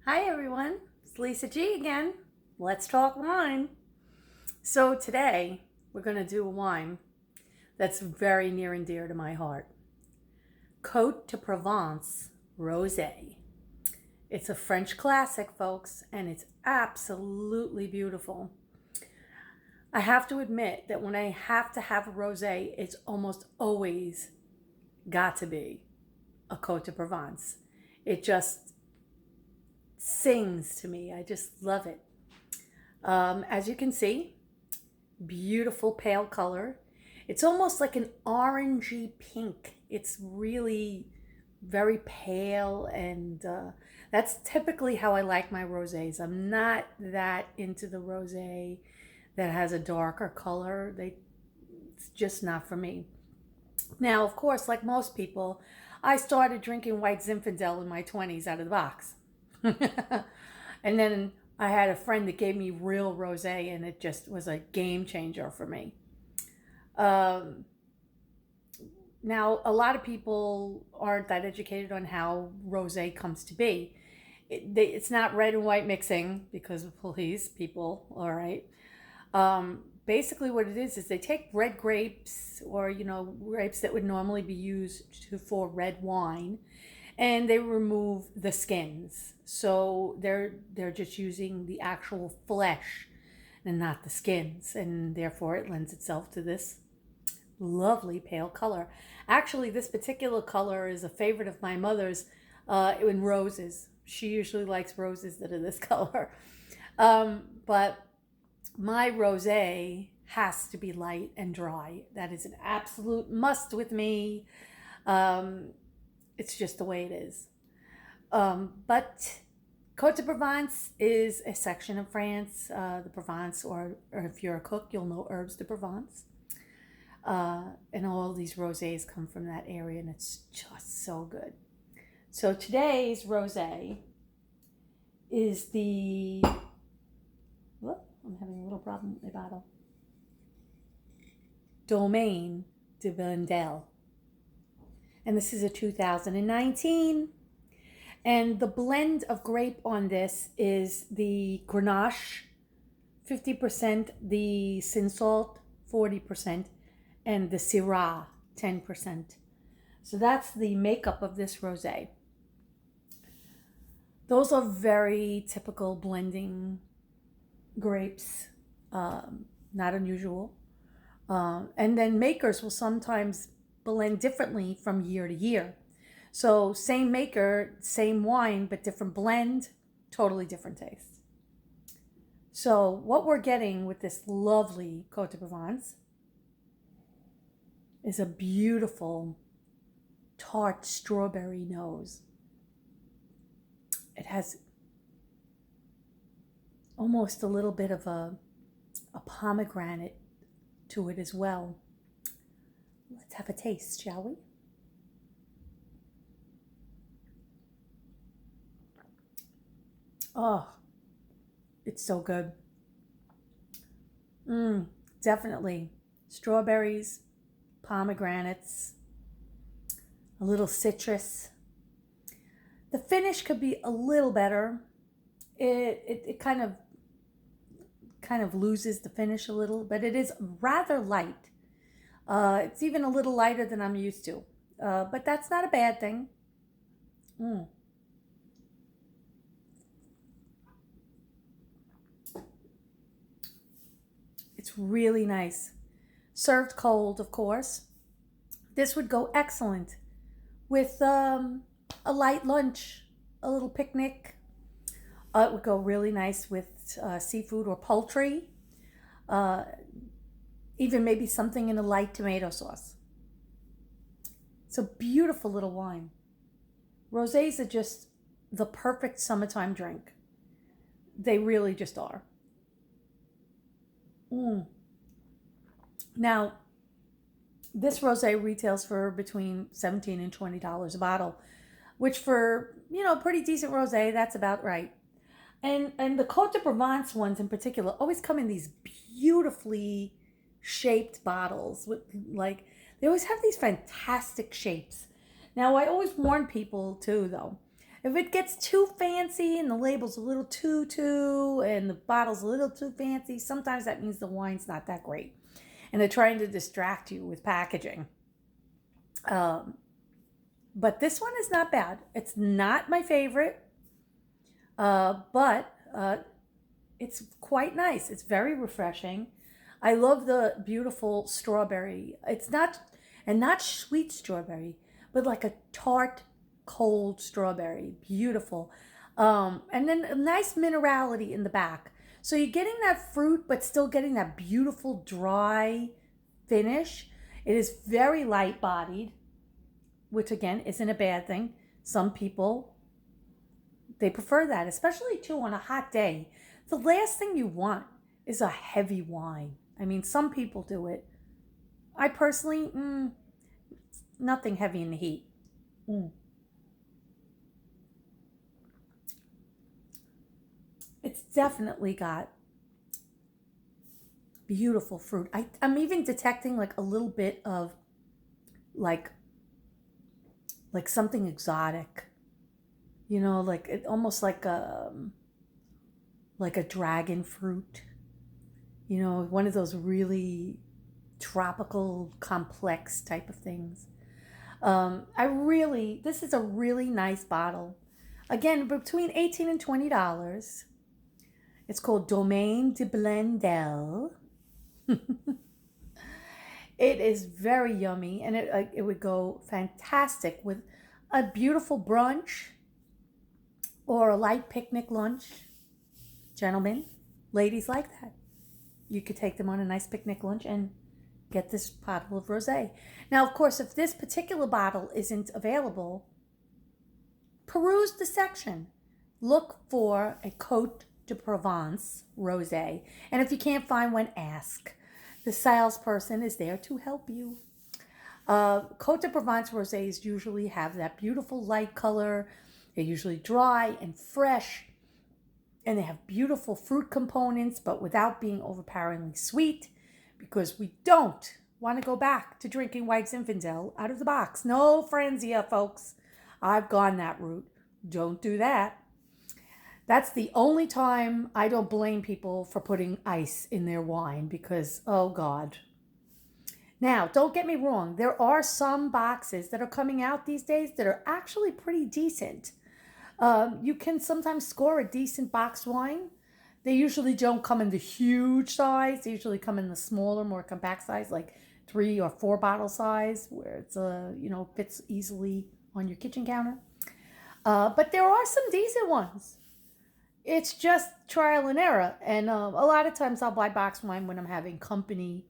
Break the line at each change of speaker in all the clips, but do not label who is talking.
Hi everyone, it's Lisa G again. Let's talk wine. So today we're going to do a wine that's very near and dear to my heart. Côte de Provence Rosé. It's a French classic, folks, and it's absolutely beautiful. I have to admit that when I have to have a rosé, it's almost always got to be a Côte de Provence. It just sings to me. I just love it. As you can see, beautiful pale color. It's almost like an orangey pink. It's really very pale, and that's typically how I like my rosés. I'm not that into the rosé that has a darker color. It's just not for me. Now, of course, like most people, I started drinking white Zinfandel in my 20s out of the box. And then I had a friend that gave me real rosé, and it just was a game changer for me. Um, Now, a lot of people aren't that educated on how rosé comes to be. It's not red and white mixing because of police people, all right? Basically, what it is they take red grapes, or grapes that would normally be used for red wine, and they remove the skins. So they're just using the actual flesh and not the skins, and therefore it lends itself to this lovely pale color. Actually, this particular color is a favorite of my mother's, in roses. She usually likes roses that are this color. But my rosé has to be light and dry. That is an absolute must with me. Um, it's just the way it is. But Côte de Provence is a section of France. The Provence, or if you're a cook, you'll know Herbes de Provence. And all these rosés come from that area, and it's just so good. So today's rosé is the. Whoop, I'm having a little problem with my bottle. Domaine de Vendel. And this is a 2019. And the blend of grape on this is the Grenache, 50%, the Cinsault, 40%, and the Syrah, 10%. So that's the makeup of this rosé. Those are very typical blending grapes, not unusual. And then makers will sometimes blend differently from year to year. So same maker, same wine, but different blend, totally different taste. So what we're getting with this lovely Côte de Provence is a beautiful tart strawberry nose. It has almost a little bit of a pomegranate to it as well. Let's have a taste, shall we? Oh, it's so good. Definitely. Strawberries, pomegranates, a little citrus. The finish could be a little better. It kind of loses the finish a little, but it is rather light. It's even a little lighter than I'm used to, but that's not a bad thing. Mm. It's really nice. Served cold, of course. This would go excellent with a light lunch, a little picnic. It would go really nice with seafood or poultry, uh, even maybe something in a light tomato sauce. It's a beautiful little wine. Rosés are just the perfect summertime drink. They really just are. Mm. Now, this rosé retails for between $17 and $20 a bottle, which for, pretty decent rosé, that's about right. And the Côte de Provence ones in particular always come in these beautifully shaped bottles with, like, they always have these fantastic shapes. Now, I always warn people too, though, If it gets too fancy and the label's a little too and the bottle's a little too fancy, sometimes that means the wine's not that great. And they're trying to distract you with packaging. But this one is not bad. It's not my favorite, but it's quite nice. It's very refreshing. I love the beautiful strawberry. It's not, and not sweet strawberry, but like a tart, cold strawberry. Beautiful. And then a nice minerality in the back. So you're getting that fruit, but still getting that beautiful dry finish. It is very light bodied, which again isn't a bad thing. Some people, they prefer that, especially too on a hot day. The last thing you want is a heavy wine. I mean, some people do it. I personally, nothing heavy in the heat. It's definitely got beautiful fruit. I'm even detecting like a little bit of like something exotic, like it almost like a dragon fruit, one of those really tropical, complex type of things. This is a really nice bottle. Again, between $18 and $20. It's called Domaine de Blendel. It is very yummy, and it would go fantastic with a beautiful brunch or a light picnic lunch. Gentlemen, ladies like that. You could take them on a nice picnic lunch and get this bottle of rosé. Now, of course, if this particular bottle isn't available, peruse the section. Look for a Côte de Provence rosé. And if you can't find one, ask. The salesperson is there to help you. Côte de Provence rosés usually have that beautiful light color. They're usually dry and fresh. And they have beautiful fruit components, but without being overpoweringly sweet, because we don't want to go back to drinking white Zinfandel out of the box. No Franzia, folks. I've gone that route. Don't do that. That's the only time I don't blame people for putting ice in their wine because, oh God. Now, don't get me wrong. There are some boxes that are coming out these days that are actually pretty decent. You can sometimes score a decent box wine. They usually don't come in the huge size. They usually come in the smaller, more compact size, like 3 or 4 bottle size, where it's fits easily on your kitchen counter. But there are some decent ones. It's just trial and error. And a lot of times I'll buy box wine when I'm having company,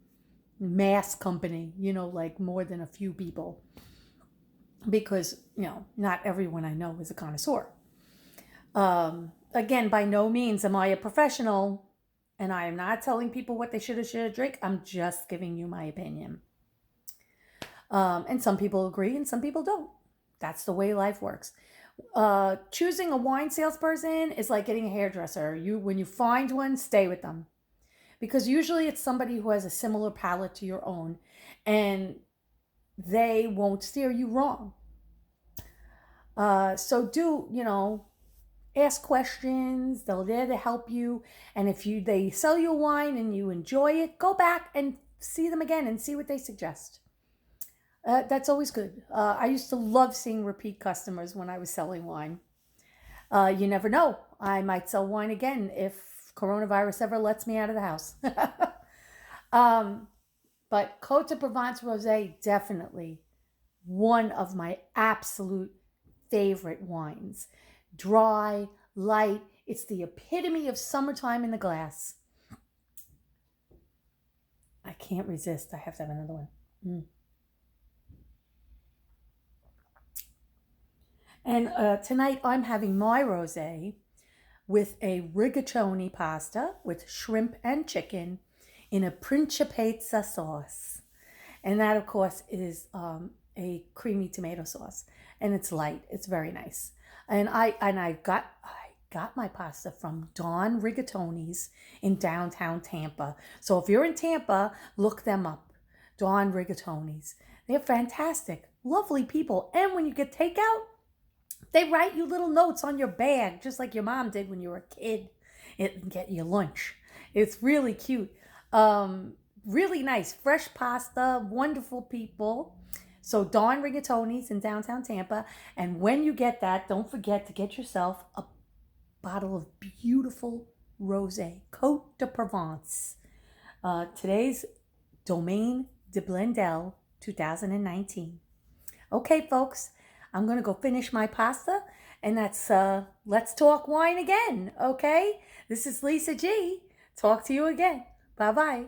mass company, like more than a few people. Because, not everyone I know is a connoisseur. Again, by no means am I a professional, and I am not telling people what they should or shouldn't drink. I'm just giving you my opinion. And some people agree and some people don't. That's the way life works. Choosing a wine salesperson is like getting a hairdresser. When you find one, stay with them. Because usually it's somebody who has a similar palate to your own, and they won't steer you wrong. So ask questions. They're there to help you. And if they sell you a wine and you enjoy it, go back and see them again and see what they suggest. That's always good. I used to love seeing repeat customers when I was selling wine. You never know. I might sell wine again if coronavirus ever lets me out of the house. But Côte de Provence Rosé, definitely one of my absolute favorite wines. Dry, light. It's the epitome of summertime in the glass. I can't resist. I have to have another one. And tonight I'm having my rosé with a rigatoni pasta with shrimp and chicken in a principessa sauce. And that, of course, is a creamy tomato sauce. And it's light. It's very nice. And I got my pasta from Dawn Rigatoni's in downtown Tampa. So if you're in Tampa, look them up. Dawn Rigatoni's. They're fantastic. Lovely people. And when you get takeout, They write you little notes on your bag, just like your mom did when you were a kid, and get your lunch. It's really cute. Really nice, fresh pasta, wonderful people. So Dawn Rigatoni's in downtown Tampa. And when you get that, don't forget to get yourself a bottle of beautiful rosé, Cote de Provence. Today's Domaine de Blendel 2019. Okay, folks, I'm going to go finish my pasta, and that's Let's Talk Wine again, okay? This is Lisa G. Talk to you again. Bye-bye.